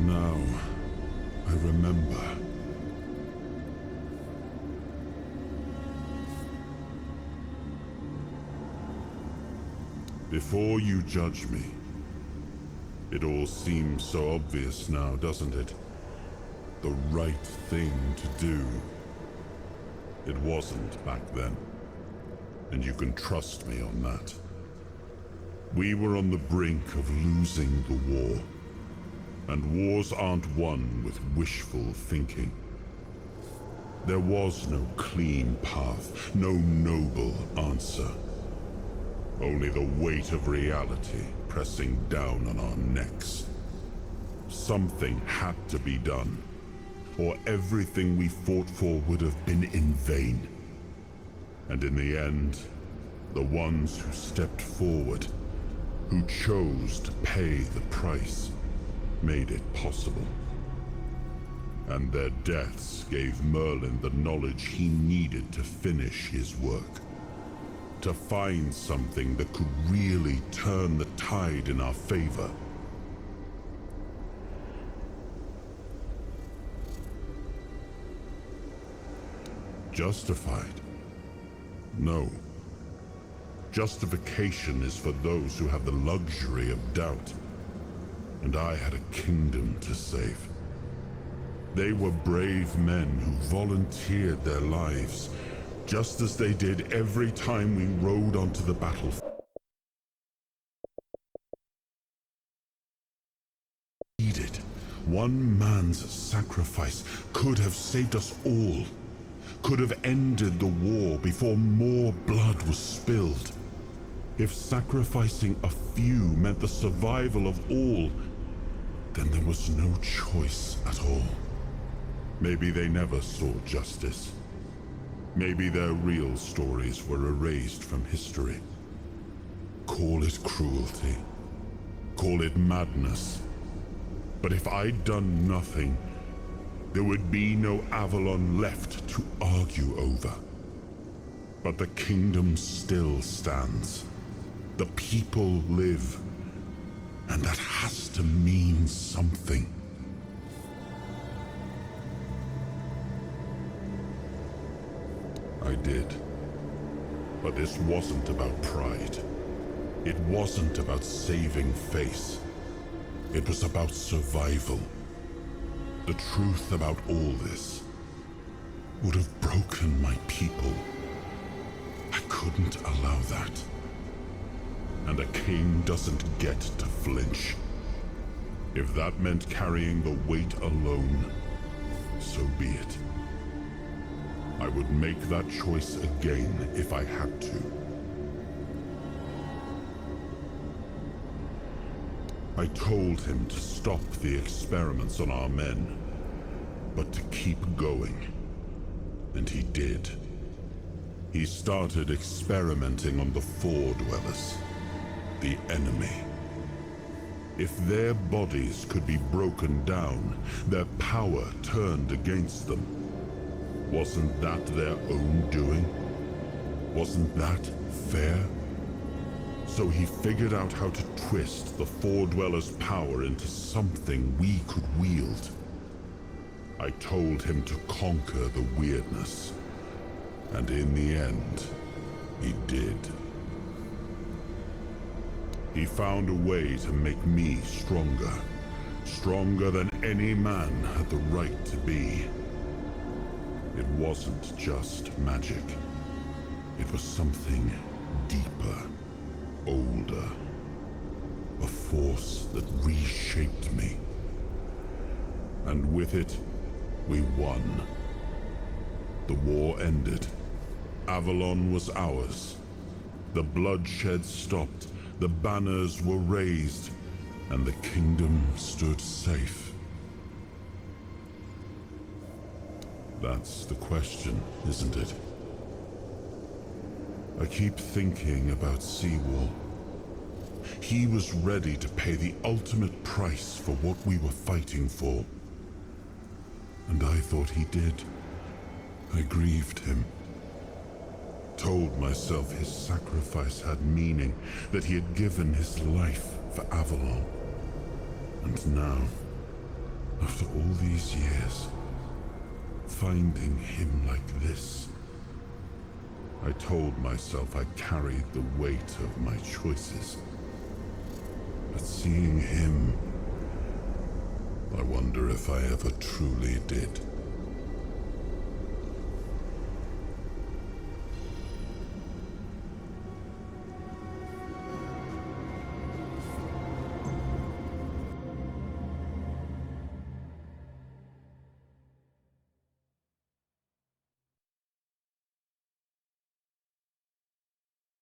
Now, I remember. Before you judge me, it all seems so obvious now, doesn't it? The right thing to do. It wasn't back then, and you can trust me on that. We were on the brink of losing the war, and wars aren't won with wishful thinking. There was no clean path, no noble answer. Only the weight of reality pressing down on our necks. Something had to be done, or everything we fought for would have been in vain. And in the end, the ones who stepped forward, who chose to pay the price, made it possible. And their deaths gave Merlin the knowledge he needed to finish his work. To find something that could really turn the tide in our favor. Justified? No. Justification is for those who have the luxury of doubt. And I had a kingdom to save. They were brave men who volunteered their lives, just as they did every time we rode onto the battlefield. One man's sacrifice could have saved us all. Could have ended the war before more blood was spilled. If sacrificing a few meant the survival of all, then there was no choice at all. Maybe they never saw justice. Maybe their real stories were erased from history. Call it cruelty. Call it madness. But if I'd done nothing, there would be no Avalon left to argue over. But the kingdom still stands. The people live. And that has to mean something. I did. But this wasn't about pride. It wasn't about saving face. It was about survival. The truth about all this would have broken my people. I couldn't allow that. And a king doesn't get to flinch. If that meant carrying the weight alone, so be it. I would make that choice again if I had to. I told him to stop the experiments on our men, but to keep going. And he did. He started experimenting on the Four Dwellers, the enemy. If their bodies could be broken down, their power turned against them, wasn't that their own doing? Wasn't that fair? So he figured out how to twist the Four Dwellers' power into something we could wield. I told him to conquer the weirdness. And in the end, he did. He found a way to make me stronger. Stronger than any man had the right to be. It wasn't just magic. It was something deeper, older. A force that reshaped me. And with it, we won. The war ended. Avalon was ours. The bloodshed stopped. The banners were raised. And the kingdom stood safe. That's the question, isn't it? I keep thinking about Seawall. He was ready to pay the ultimate price for what we were fighting for. And I thought he did. I grieved him. Told myself his sacrifice had meaning, that he had given his life for Avalon. And now, After all these years, finding him like this. I told myself I carried the weight of my choices. But seeing him, I wonder if I ever truly did.